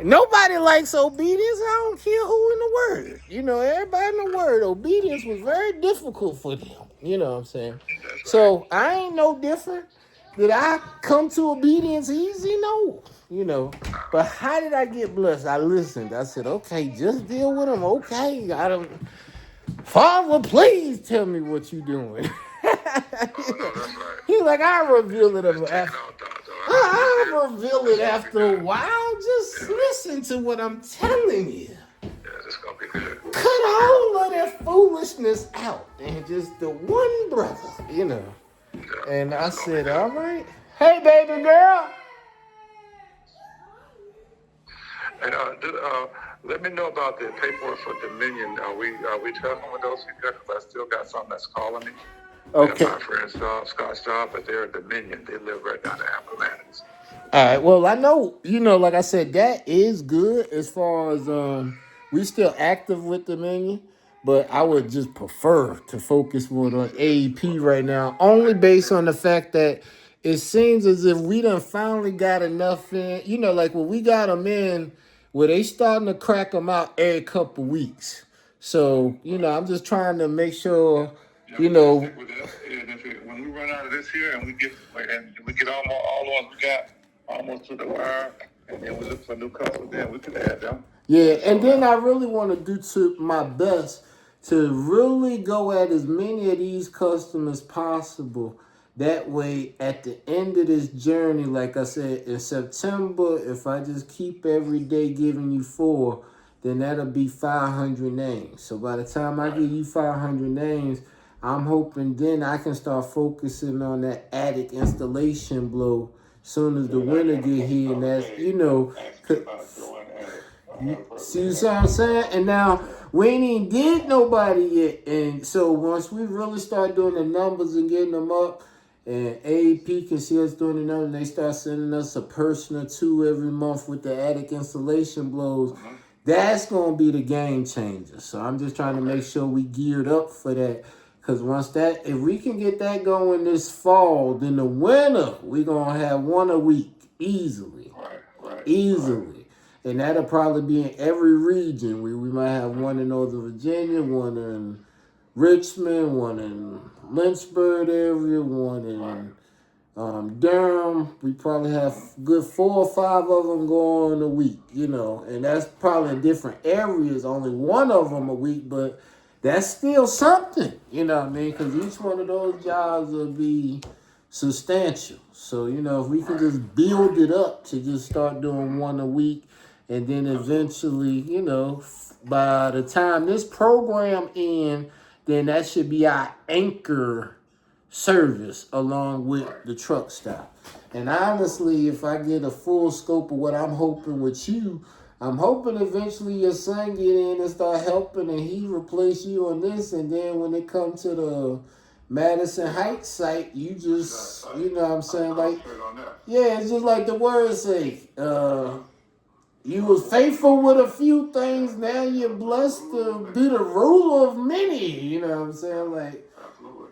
Nobody likes obedience. I don't care who in the word. Everybody in the word, obedience was very difficult for them. You know what I'm saying? That's right. So I ain't no different. Did I come to obedience easy? No. But how did I get blessed? I listened. I said, okay, just deal with them. Okay. I don't Father, please tell me what you doing. Oh no, that's right. He's like, I'll reveal it Just take it after. all thought though. I understand. I'll reveal It's it gonna be after a good. while. Just Yeah, listen to what I'm telling you. yeah, it's gonna be good. Cut all of that foolishness out. And just the one brother. Yeah, And I it's gonna be said, good. all right. Hey, baby girl. And let me know about the paperwork for Dominion. Are we talking with those people? Because I still got some that's calling me. They're Okay. my friends, Scott's job, but they're Dominion. They live right down in Appomattox. All right. Well, I know, like I said, that is good as far as we still active with the menu, but I would just prefer to focus more on AEP right now, only based on the fact that it seems as if we done finally got enough in, like when we got them in, where they starting to crack them out every couple weeks. So, I'm just trying to make sure, Yeah, you we're gonna know, stick with that. And when we run out of this here, and we get all the ones we got almost to the wire, and then we look for new customers, then we can add them. Yeah, and then I really want to do to my best to really go at as many of these customers possible. That way, at the end of this journey, like I said, in September, if I just keep every day giving you four, then that'll be 500 names. So by the time I give you 500 names, I'm hoping then I can start focusing on that attic installation blow soon as the winter get here. And see what I'm saying? And now we ain't even did nobody yet. And so once we really start doing the numbers and getting them up, and AAP can see us doing the numbers, and they start sending us a person or two every month with the attic installation blows, that's gonna be the game changer. So I'm just trying to make sure we geared up for that. Cause if we can get that going this fall, then the winter we gonna have one a week easily. Easily. And that'll probably be in every region. We might have one in Northern Virginia, one in Richmond, one in Lynchburg area, one in Durham. We probably have good 4 or 5 of them going a week, and that's probably in different areas. Only one of them a week, but that's still something, you know what I mean? Because each one of those jobs will be substantial. So, if we can just build it up to just start doing one a week, and then eventually, by the time this program ends, then that should be our anchor service along with the truck stop. And honestly, if I get a full scope of what I'm hoping with you, I'm hoping eventually your son get in and start helping and he replace you on this. And then when it comes to the Madison Heights site, you just, you know what I'm saying? Like, yeah, it's just like the words say. You was faithful with a few things, now you're blessed to be the ruler of many. You know what I'm saying? Like,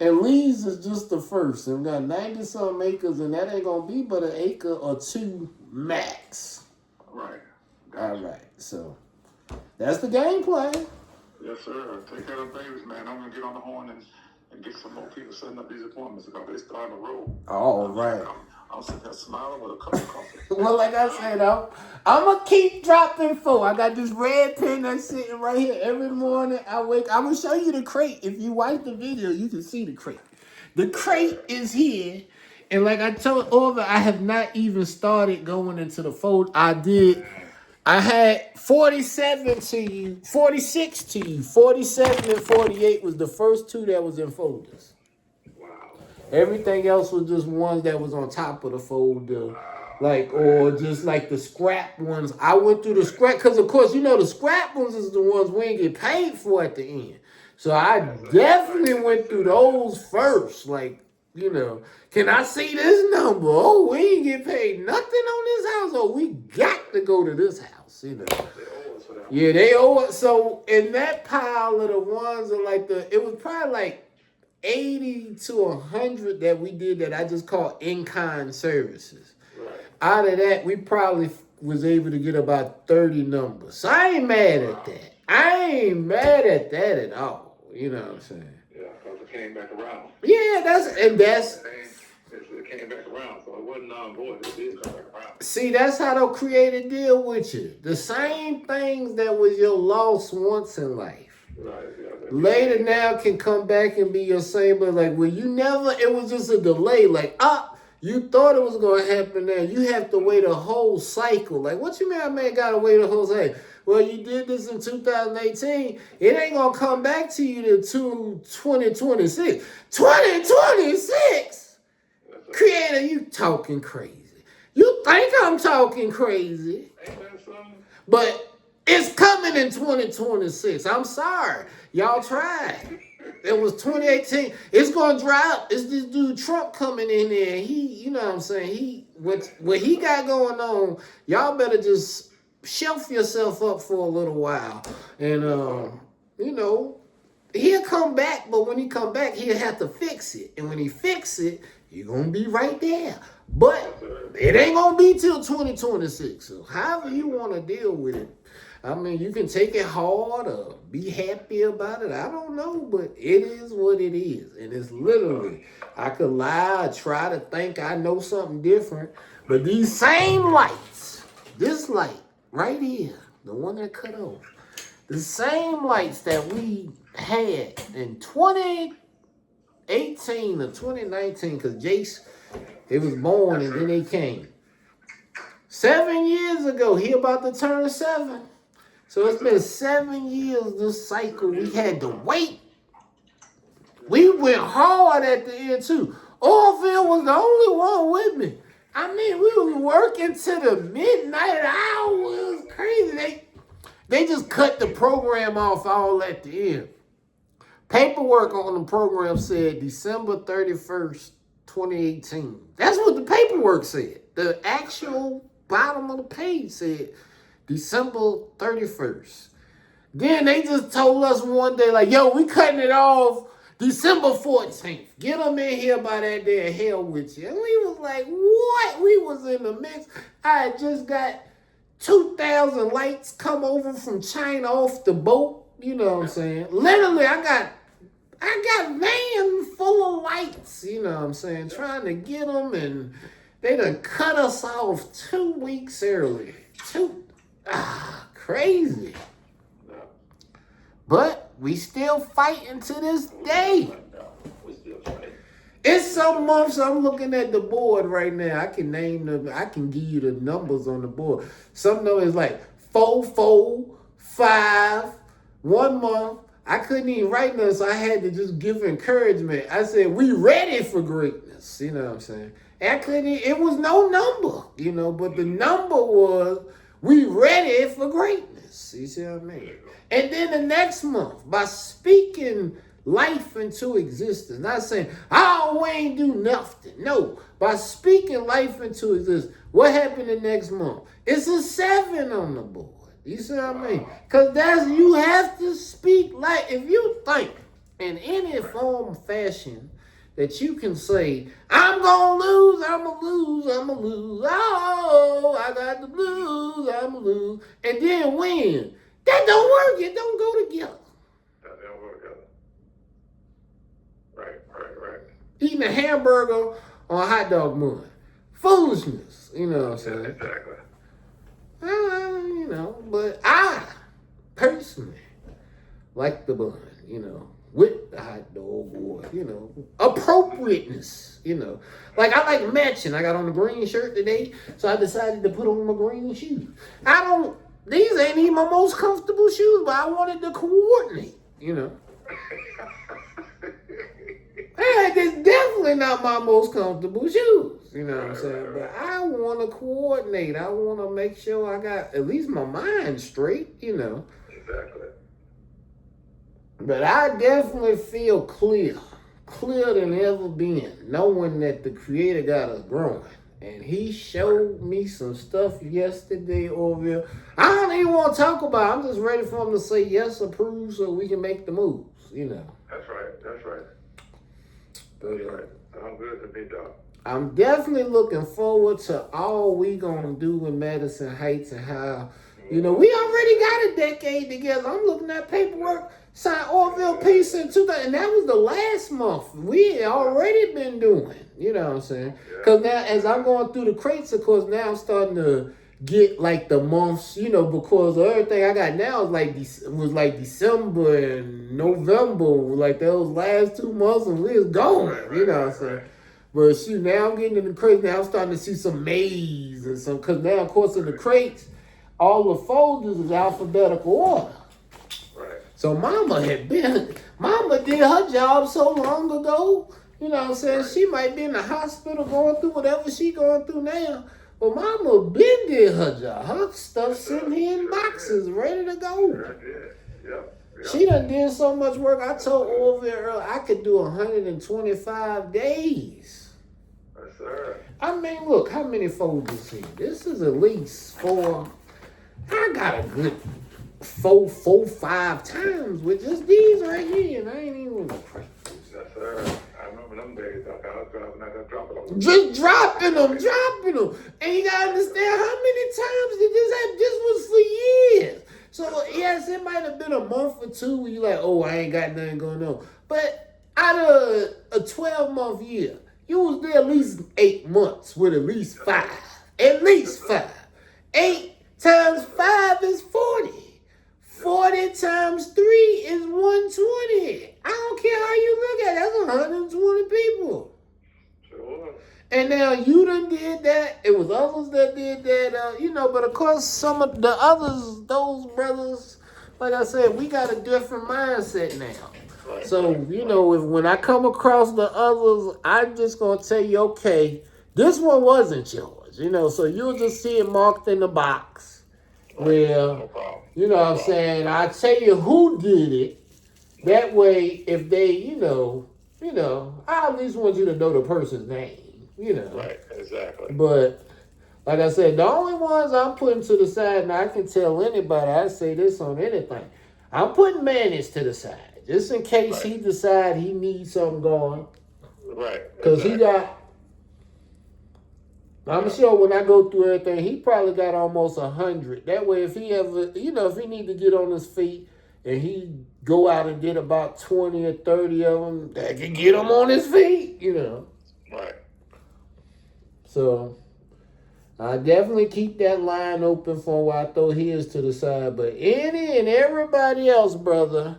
and Lee's is just the first. And we got 90 some acres, and that ain't gonna be but an acre or two max. Right. All right. So that's the game plan. Yes, sir. Take care of the babies, man. I'm gonna get on the horn and get some more people setting up these appointments because they starting to roll. All right. I'm sitting here smiling with a cup of coffee. Well, like I said, I'm gonna keep dropping four. I got this red pen that's sitting right here every morning. I wake. I'm gonna show you the crate. If you watch the video, you can see the crate. The crate is here, and like I told Orva, I have not even started going into the fold. I had 47 to you, 46 to you. 47 and 48 was the first two that was in folders. Everything else was just ones that was on top of the folder, or just like the scrap ones. I went through the scrap because, of course, the scrap ones is the ones we ain't get paid for at the end. So I definitely went through those first. Can I see this number? Oh, we ain't get paid nothing on this house. Oh, we got to go to this house. Yeah, they owe it. So in that pile of the ones are it was probably like 80 to 100 that we did that I just call in-kind services. Right. Out of that, we probably was able to get about 30 numbers. So I ain't mad at that. I ain't mad at that at all. You know what I'm saying? Yeah, because it came back around. Yeah, that's It came back around, so it wasn't non-void. It did come back around. see, that's how they'll create a deal with you. The same things that was your loss once in life. Right, yeah. Later now can come back and be your same, but like, well, you never, it was just a delay. Like, you thought it was going to happen now. You have to wait a whole cycle. Like, what you mean I man got to wait a whole cycle? Well, you did this in 2018. It ain't going to come back to you to 2026. 2026? Creator, you talking crazy. You think I'm talking crazy. Ain't that something? But it's coming in 2026. I'm sorry. Y'all tried. It was 2018. It's going to dry up. It's this dude Trump coming in there. He, you know what I'm saying? What he got going on, y'all better just shelf yourself up for a little while. And, you know, he'll come back, but when he come back, he'll have to fix it. And when he fix it, you're going to be right there. But it ain't going to be till 2026. So however you want to deal with it. I mean, you can take it hard or be happy about it. I don't know, but it is what it is. And it's literally, I could lie or try to think I know something different. But these same lights, this light right here, the one that cut off, the same lights that we had in 2018 or 2019, because Jace, it was born and then they came. 7 years ago, he about to turn 7. So it's been 7 years this cycle. We had to wait. We went hard at the end too. Orville was the only one with me. I mean, we was working to the midnight hours. Crazy. They just cut the program off all at the end. Paperwork on the program said December 31st, 2018. That's what the paperwork said. The actual bottom of the page said December 31st. Then they just told us one day, like, yo, we cutting it off December 14th. Get them in here by that day, hell with you. And we was like, what? We was in the mix. I had just got 2,000 lights come over from China off the boat. You know what I'm saying? Literally, I got van full of lights. You know what I'm saying? Trying to get them, and they done cut us off 2 weeks early. Crazy. But we still fighting to this day. It's some months I'm looking at the board right now. I can name them. I can give you the numbers on the board. Some know it's like 4, 4, 5, 1 month. I couldn't even write nothing, so I had to just give encouragement. I said, we ready for greatness. You know what I'm saying? And I couldn't, it was no number, you know, but the number was, we ready for greatness. You see what I mean? And then the next month, by speaking life into existence, not saying, oh, we ain't do nothing. No, by speaking life into existence, what happened the next month? It's a 7 on the board. You see what I mean? Because you have to speak life. If you think in any form or fashion that you can say, I'm going to lose, I'm going to lose, I'm going to lose. Oh, I got the blues, I'm going to lose. And then win. That don't work. It don't go together. That don't work together. Right. Eating a hamburger on a hot dog bun. Foolishness. You know what I'm saying? Exactly. You know, but I personally like the bun, you know, with the hot dog or, you know, appropriateness, you know. Like, I like matching. I got on a green shirt today, so I decided to put on my green shoes. These ain't even my most comfortable shoes, but I wanted to coordinate, you know. It's definitely not my most comfortable shoes, you know what I'm saying? But I want to coordinate. I want to make sure I got at least my mind straight, you know. Exactly. But I definitely feel clearer than ever been, knowing that the Creator got us growing. And he showed me some stuff yesterday, Orville. I don't even want to talk about it. I'm just ready for him to say yes, approve, so we can make the moves, you know. That's right. But, Sounds good to me, Doc. I'm definitely looking forward to all we gonna do in Madison Heights and how, we already got a decade together. I'm looking at paperwork, signed Orville Peace in 2000, and that was the last month. We had already been doing, you know what I'm saying? Because now, as I'm going through the crates, of course, now I'm starting to get like the months, because everything I got now is like December and November, like those last 2 months, and we was going, you know what I'm saying? But shoot, now I'm getting in the crates. Now I'm starting to see some Mays and some, because now, of course, in the crates, all the folders is alphabetical order. Right. So Mama did her job so long ago. You know what I'm saying? She might be in the hospital going through whatever she going through now. But Mama been did her job. Her stuff sitting here in boxes, ready to go. Sure did. Yep. She done did so much work. I told Orville earlier I could do 125 days. Yes, sir. I mean, look, how many folders here? This is at least 4. I got a good 4, 5 times with just these right here, and I ain't even gonna pray. Yes, sir. I remember them days. I was driving out that drop off. Just dropping them. And you gotta understand how many times did this happen? This was for years. So, yes, it might have been a month or two where you're like, oh, I ain't got nothing going on. But out of a 12-month year, you was there at least 8 months with at least 5. At least 5. 8 times 5 is 40. 40 times 3 is 120. I don't care how you look at it. That's 120 people. Sure. And now you done did that. It was others that did that, but of course some of the others, those brothers, like I said, we got a different mindset now. Right. So, when I come across the others, I'm just going to tell you, okay, this one wasn't yours, so you'll just see it marked in the box. Well, No problem. you know what I'm saying? I tell you who did it. That way, if they, I at least want you to know the person's name. Right, exactly. But like I said, the only ones I'm putting to the side, and I can tell anybody, I say this on anything, I'm putting Manage to the side. Just in case he decide he needs something going. Right. Because he got, I'm sure when I go through everything, he probably got almost 100. That way, if he ever, if he need to get on his feet and he go out and get about 20 or 30 of them, that can get him on his feet, Right. So I definitely keep that line open for while I throw his to the side. But any and everybody else, brother,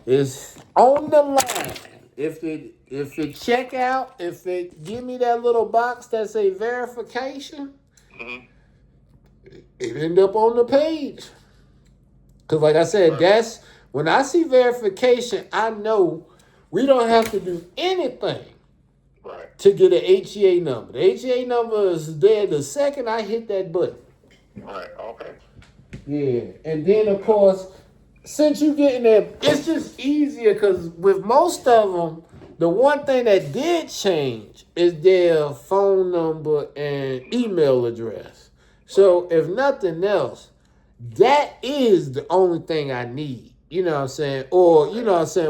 is on the line. If it check out, if it give me that little box that say verification, it end up on the page. Because like I said, that's when I see verification, I know we don't have to do anything to get an HEA number. The HEA number is there the second I hit that button. Right, okay. Yeah, and then of course, since you getting there, it's just easier because with most of them, the one thing that did change is their phone number and email address. So if nothing else, that is the only thing I need. You know what I'm saying? Or,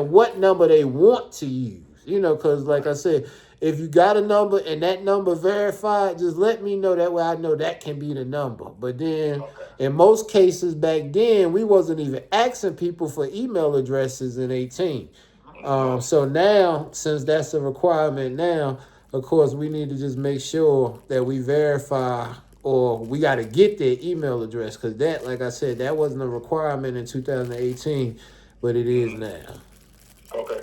what number they want to use. Because like I said, if you got a number and that number verified, just let me know. That way I know that can be the number. But then in most cases back then, we wasn't even asking people for email addresses in 18. So now, since that's a requirement now, of course, we need to just make sure that we verify or we got to get their email address. Because that, like I said, that wasn't a requirement in 2018, but it is now. Okay.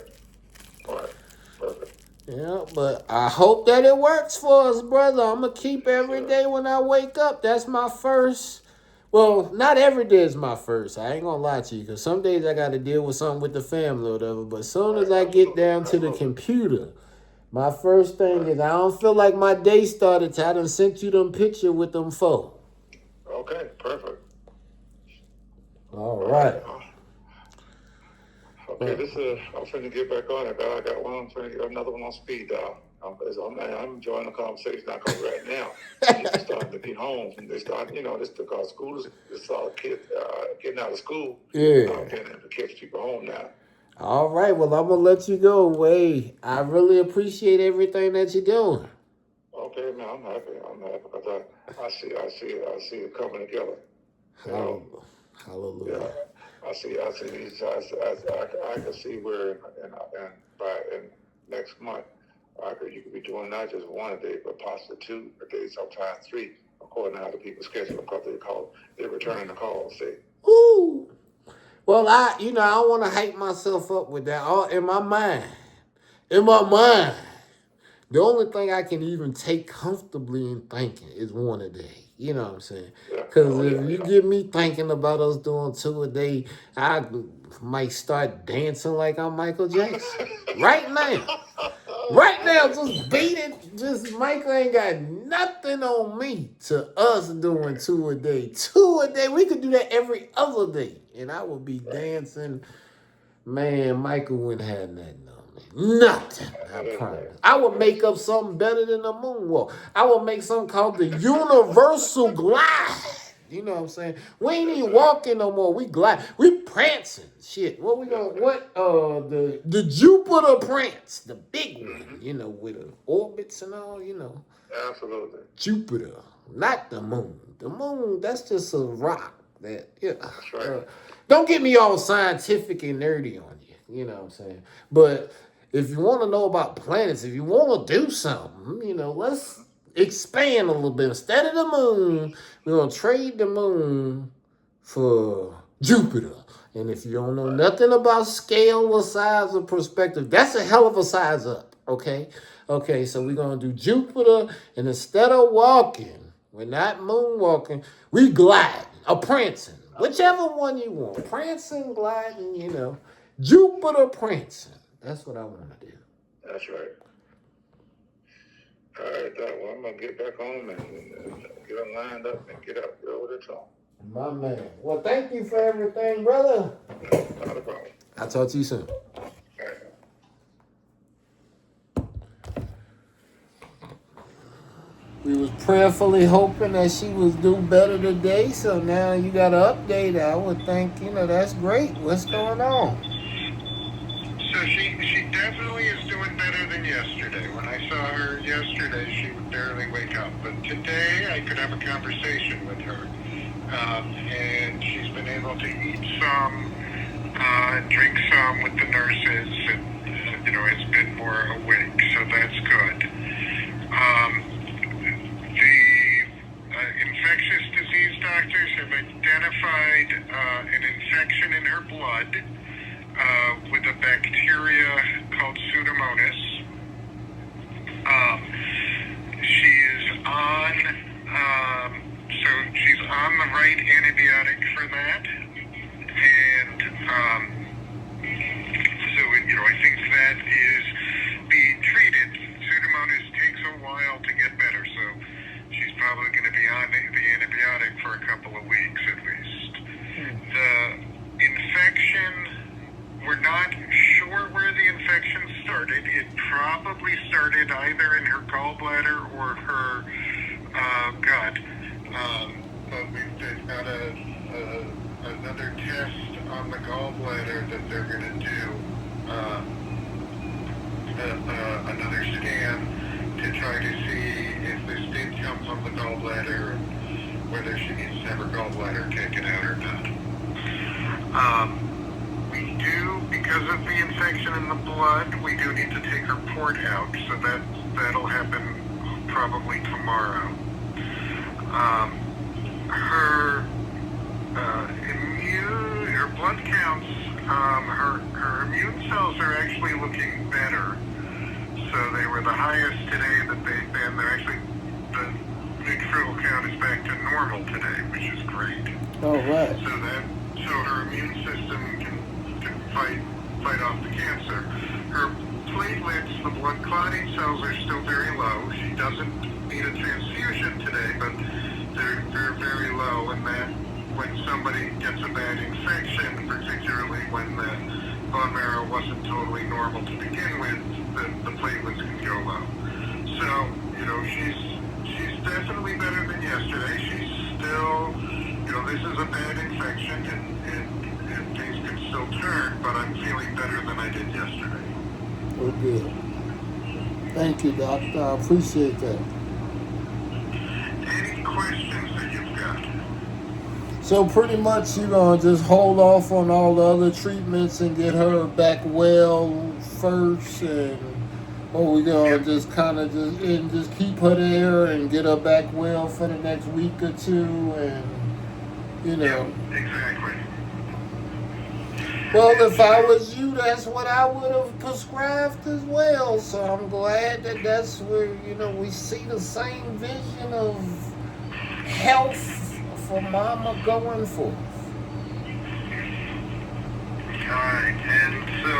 All right. Perfect. Yeah, but I hope that it works for us, brother. I'm going to keep every day when I wake up. That's my first. Well, not every day is my first. I ain't going to lie to you because some days I got to deal with something with the family or whatever. But as soon as I get down to the computer, my first thing is I don't feel like my day started till I done sent you them picture with them four. Okay, perfect. All right. Okay, I'm finna get back on it. I got one. I'm finna get another one on speed dial. I'm enjoying the conversation because right now people starting to be home. They start, this because school is all kids getting out of school. Yeah. Getting to catch people home now. All right. Well, I'm gonna let you go. Wade, I really appreciate everything that you're doing. Okay, man, I'm happy. I'm happy because I see it coming together. You know, Hallelujah. yeah, I see these. I can see where in next month, you could be doing not just one a day, but possibly 2 a day, sometimes 3, according to how the people schedule, because they're returning the call. See. Ooh. Well, I don't want to hype myself up with that. All in my mind. In my mind. The only thing I can even take comfortably in thinking is one a day. You know what I'm saying? Yeah. Because if you get me thinking about us doing 2 a day, I might start dancing like I'm Michael Jackson. Right now. Right now, just beat it. Just Michael ain't got nothing on me to us doing 2 a day. 2 a day. We could do that every other day. And I would be dancing. Man, Michael wouldn't have nothing on me. Nothing. I promise. I would make up something better than the moonwalk. I would make something called the universal glide. You know what I'm saying? We ain't even walking no more. We glide. We prancing. Shit. What we gonna the Jupiter prance, the big one, with the orbits and all, Absolutely. Jupiter, not the moon. The moon, that's just a rock that, That's right. don't get me all scientific and nerdy on you. You know what I'm saying? But if you want to know about planets, if you want to do something, let's expand a little bit. Instead of the moon, we're going to trade the moon for Jupiter. And if you don't know nothing about scale or size or perspective, that's a hell of a size up, okay? Okay, so we're going to do Jupiter, and instead of walking, we're not moonwalking, we gliding, or prancing. Whichever one you want. Prancing, gliding, Jupiter prancing. That's what I want to do. That's right. All right, well, I'm going to get back home and get them lined up and get over the top. My man. Well, thank you for everything, brother. Not a problem. I'll talk to you soon. All right. We was prayerfully hoping that she was do better today, so now you got an update. I would think, that's great. What's going on? So she definitely is doing better than yesterday. When I saw her yesterday, she would barely wake up. But today, I could have a conversation with her. And she's been able to eat some, drink some with the nurses, and, has been more awake. So that's good. The infectious disease doctors have identified an infection in her blood with a bacteria called Pseudomonas. She's on the right antibiotic for that, and I think that is being treated. Pseudomonas takes a while to get better, so she's probably going to be on the antibiotic for a couple of weeks at least. The infection, we're not sure where the infection started. It probably started either in her gallbladder or her gut. But they've got another test on the gallbladder that they're going to do, another scan to try to see if this did come from the gallbladder, whether she needs to have her gallbladder taken out or not. We do, because of the infection in the blood, we do need to take her port out, so that'll happen probably tomorrow. Her blood counts, her immune cells are actually looking better. So they were the highest today that they've been. They're actually, the neutrophil count is back to normal today, which is great. Oh, right. So her immune system can fight off the cancer. Her platelets, the blood clotting cells, are still very low. She doesn't need a transfusion today, but they're very low, and that when somebody gets a bad infection, particularly when the bone marrow wasn't totally normal to begin with, the platelets can go low. So, she's definitely better than yesterday. She's still, this is a bad infection, and things can still turn, but I'm feeling better than I did yesterday. Oh, good. Thank you, doctor. I appreciate that. questions that you've got. So pretty much you gonna just hold off on all the other treatments and get her back well first, and or we gonna just kind of just keep her there and get her back well for the next week or two, and you know. Exactly. Well, if I was you, that's what I would have prescribed as well. So I'm glad that that's where, you know, we see the same vision of health for Mama going forth. Alright, and so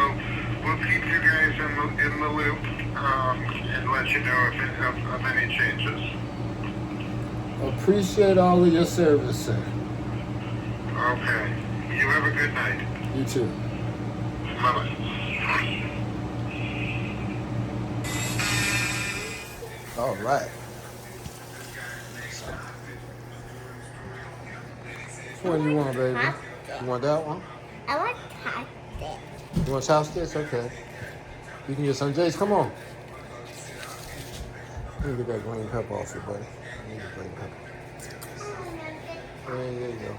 we'll keep you guys in the loop and let you know of any changes. Appreciate all of your service, sir. Okay. You have a good night. You too. Bye-bye. All right. Which one you want, baby? You want that one? I like chocolate. You want chopsticks? Okay. You can get some. Jace, come on. Let me get that green pepper off you, buddy. Let me get green pepper. There you go.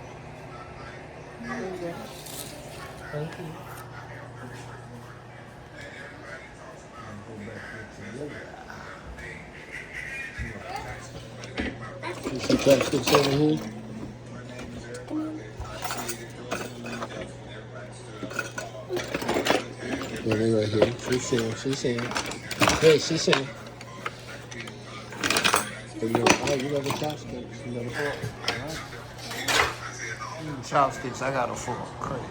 There you go. Thank you. You see chopsticks over here? Yeah, they right here. She's seeing. Hey, she's seeing. You got the chopsticks. You got a fork. All right. Chopsticks, I got a fork. Crazy.